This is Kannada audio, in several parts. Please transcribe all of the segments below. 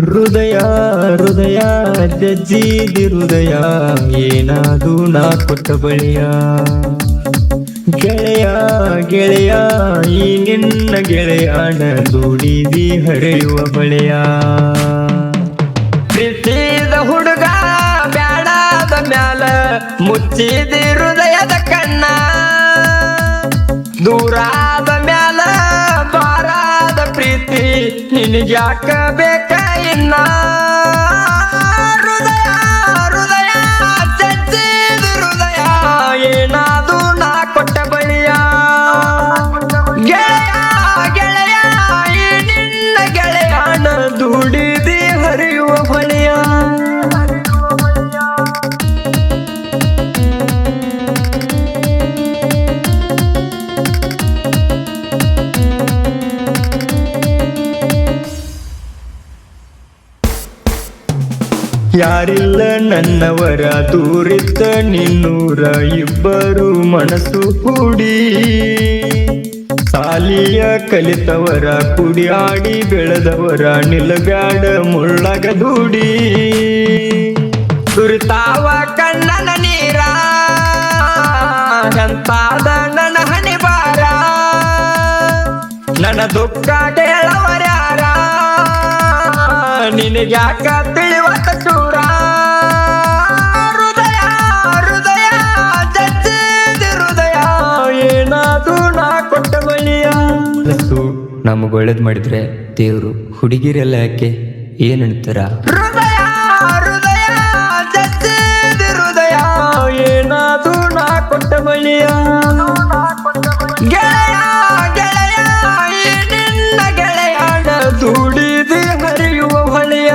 ಹೃದಯ ಹೃದಯ ಜಜ್ಜಿದಿ ಹೃದಯ ಏನಾದು ನಾ ಕೊಟ್ಟ ಬಳಿಯ ಗೆಳೆಯ ಗೆಳೆಯ ಈ ನಿನ್ನ ಗೆಳೆಯನ ದುಡಿದಿ ಹರಿಯುವ ಬಳೆಯ ಪ್ರೀತಿದ ಹುಡುಗ ಬ್ಯಾಡಾದ ಮ್ಯಾಲ ಮುಚ್ಚಿದಿ ಹೃದಯದ ಕಣ್ಣ ದೂರಾದ ಮ್ಯಾಲ ಬಾರಾದ ಪ್ರೀತಿ ನಿನಗ್ಯಾಕ ಬೇಕ ಇನ್ನ ಹೃದಯ ಹೃದಯ ಚಚ್ಚಿದ ಹೃದಯ ಏನಾದು ನಾ ಕೊಟ್ಟ ಬಳಿಯ ಗೆಳೆಯ ಗೆಳೆಯ ಈ ನಿನ್ನ ಗೆಳೆಯನ ದುಡಿದಿ ಹರಿಯುವ ಬಳಿಯ ಯಾರಿಲ್ಲ ನನ್ನವರ ದೂರಿದ್ದ ನಿನ್ನೂರ ಇಬ್ಬರು ಮನಸ್ಸು ಕೂಡಿ ಸಾಲಿಯ ಕಲಿತವರ ಕುಡಿಯಾಡಿ ಬೆಳೆದವರ ನಿಲ್ಲಬ್ಯಾಡ ಮುಳ್ಳಗ ದೂಡಿ ಸುರಿತಾವ ಕಣ್ಣನ ನೀರ ಎಂತಾದ ನನ್ನ ಹಣಿ ಬಾರ ನನ್ನ ದುಃಖ ಕೇಳವರ್ಯಾರ ನಿನಗ್ಯಾಕ ತಿಳಿವತ್ತ ಚೂರ ಹೃದಯ ಹೃದಯ ಚಚ್ಚಿದ ಹೃದಯ ಏನಾದು ನಾ ಕೊಟ್ಟ ಬಳಿಯ ನಮಗ್ ಒಳ್ಳೇದ್ ಮಾಡಿದ್ರೆ ದೇವ್ರು ಹುಡುಗಿರೆಲ್ಲ ಯಾಕೆ ಏನಂತಾರ ಹೃದಯ ಹೃದಯ ಚಚ್ಚಿದ ಹೃದಯ ಏನಾದು ನಾ ಕೊಟ್ಟ ಬಳಿಯ ಗೆಳೆಯ ಗೆಳೆಯ ಈ ನಿನ್ನ ಗೆಳೆಯನ ದುಡಿದಿ ಹರಿಯುವ ಹೊಳೆಯ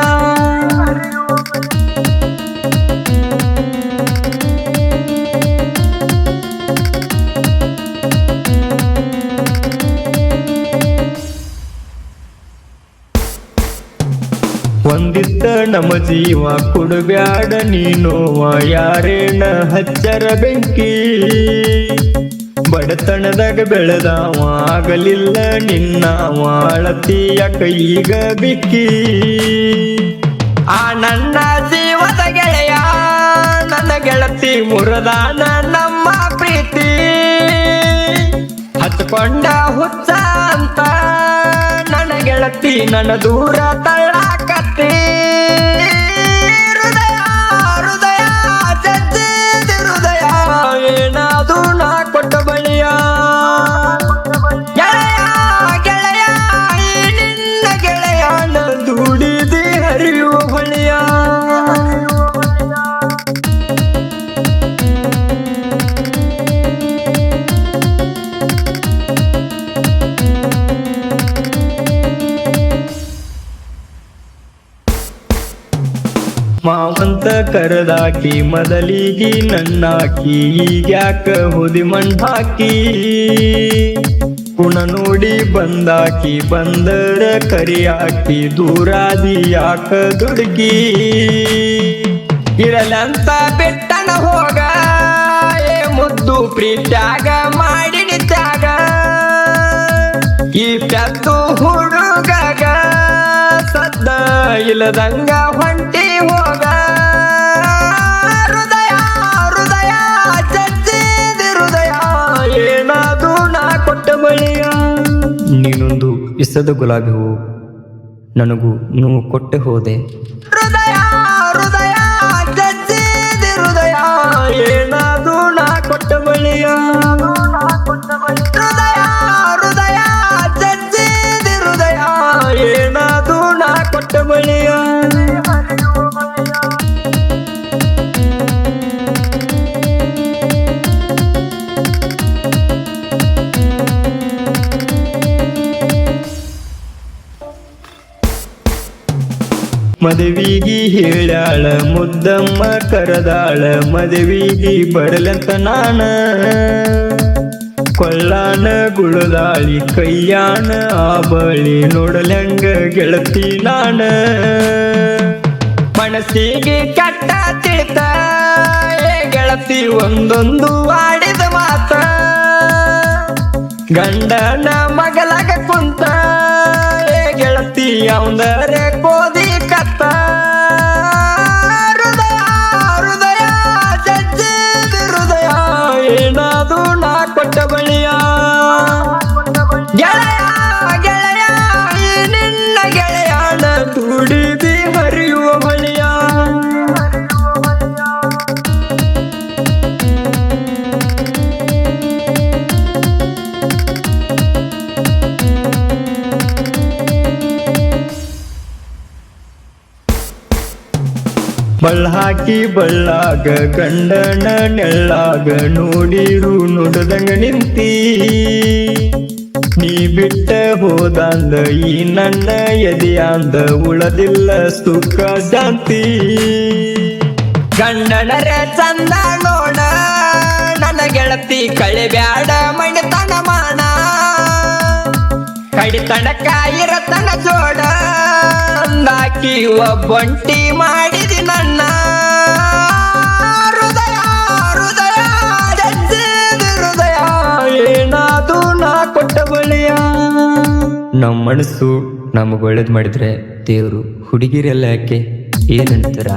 ಒಂದಿದ್ದ ನಮ್ಮ ಜೀವ ಕೊಡಬ್ಯಾಡ ನೀನೋವ ಯಾರೇನ ಹಚ್ಚರ ಬೆಂಕಿ ಬಡತನದಾಗ ಬೆಳೆದವ ಆಗಲಿಲ್ಲ ನಿನ್ನ ಅಳತಿಯ ಕೈಗ ಬಿಕ್ಕಿ ಆ ನನ್ನ ಜೀವದ ಗೆಳೆಯ ನನ್ನ ಗೆಳತಿ ಮುರದಾನ ನಮ್ಮ ಪ್ರೀತಿ ಹತ್ಕೊಂಡ ಹುಚ್ಚ ಅಂತ ನನ್ನ ಗೆಳತಿ ನನ್ನ ದೂರ ತಳ್ಳಾಕತ್ತಿ ಹೃದಯ ಹೃದಯ ಚಚ್ಚಿದ ಹೃದಯ ಏನಾದು ನಾ ಕೊಟ್ಟ ಬಳಿಯ ಗೆಳೆಯ ಗೆಳೆಯ ಈ ನಿನ್ನ ಗೆಳೆಯನ ದುಡಿದಿ ಹರಿಯುವ ಬಳಿಯ ಮಾವಂತ ಕರದಾಕಿ ಮೊದಲಿಗಿ ನನ್ನಾಕಿ ಈಗ್ಯಾಕ ಹುದಿ ಮಣ್ಣಾಕಿ ಕುಣ ನೋಡಿ ಬಂದಾಕಿ ಬಂದರ ಕರಿಯಾಕಿ ದೂರಾದಿ ಯಾಕ ದುಡುಕಿ ಇರಲಂತ ಬಿಟ್ಟನ ಹೋಗ ಏ ಮುದ್ದು ಪ್ರೀತ್ಯಾಗ ಮಾಡಿನಿ ತ್ಯಾಗ ಈ ಪೆದ್ದು ಹುಡುಗಗ ಸದ್ದ ಇಲ್ಲದಂಗ ಹೊಂಟಿ ಹೋಗ ಹೃದಯ ಹೃದಯ ಚಚ್ಚಿದ ಹೃದಯ ಏನಾದು ನಾ ಕೊಟ್ಟ ಬಳಿಯ ನೀನೊಂದು ಇಸದ ಗುಲಾಬಿ ಹೂವು ನನಗೂ ನೋವು ಕೊಟ್ಟೆ ಹೋದೆ ಹೃದಯ ಹೃದಯ ಚಚ್ಚಿದ ಹೃದಯ ಏನಾದು ನಾ ಕೊಟ್ಟ ಬಳಿಯ ಹೃದಯ ಹೃದಯ ಚಚ್ಚಿದ ಹೃದಯ ಏನಾದು ನಾ ಕೊಟ್ಟ ಬಳಿಯ ಮದುವಿಗಿ ಹೇಳ್ಯಾಳ ಮುದ್ದಮ್ಮ ಕರದಾಳ ಮದುವಿಗಿ ಬರಲಂತ ನಾನ ಕೊಳ್ಳಾನ ಗುಳದಾಳಿ ಕೈಯಾನ ಆ ಬಳಿ ನೋಡಲಂಗ ಗೆಳತಿ ನಾನ ಮನಸ್ಸಿಗೆ ಕೆಟ್ಟ ತಿಳಿತ ಗೆಳತಿ ಒಂದೊಂದು ಆಡಿದ ಮಾತ ಗಂಡನ ಮಗಲಾಗ ಕುಂತ ಗೆಳತಿ ಅವಂದರೆ ಕೋದಿ ಬಳ್ಳಾಕಿ ಬಳ್ಳಾಗ ಗಂಡನ ನೆಳ್ಳಾಗ ನೋಡಿರು ನೋಡದಂಗ ನಿಂತಿ ನೀ ಬಿಟ್ಟ ಹೋದಂದ ಈ ನನ್ನ ಎದೆಯಾಂದ ಉಳದಿಲ್ಲ ಸುಖ ಶಾಂತಿ ಗಂಡನರ ಚಂದ ನೋಡ ನನ್ನ ಗೆಳತಿ ಕಳಿಬ್ಯಾಡ ಮಣಿತನ ಮಾಡ ಕಡಿತನಕ ಇರತನ ಜೋಡ ಅಂದಾಕಿ ಒಬ್ಬಂಟಿ ಮಾಡಿದಿ ನನ್ನ ಹೃದಯ ಹೃದಯ ಜಜ್ಜಿದ ಹೃದಯ ಏನಾದು ನಾ ಕೊಟ್ಟ ಬಳಿಯ ನಮ್ಮ ಮನಸ್ಸು ನಮಗ್ ಒಳ್ಳೇದ್ ಮಾಡಿದ್ರೆ ದೇವ್ರು ಹುಡುಗಿರೆಲ್ಲ ಯಾಕೆ ಏನಂತಾರ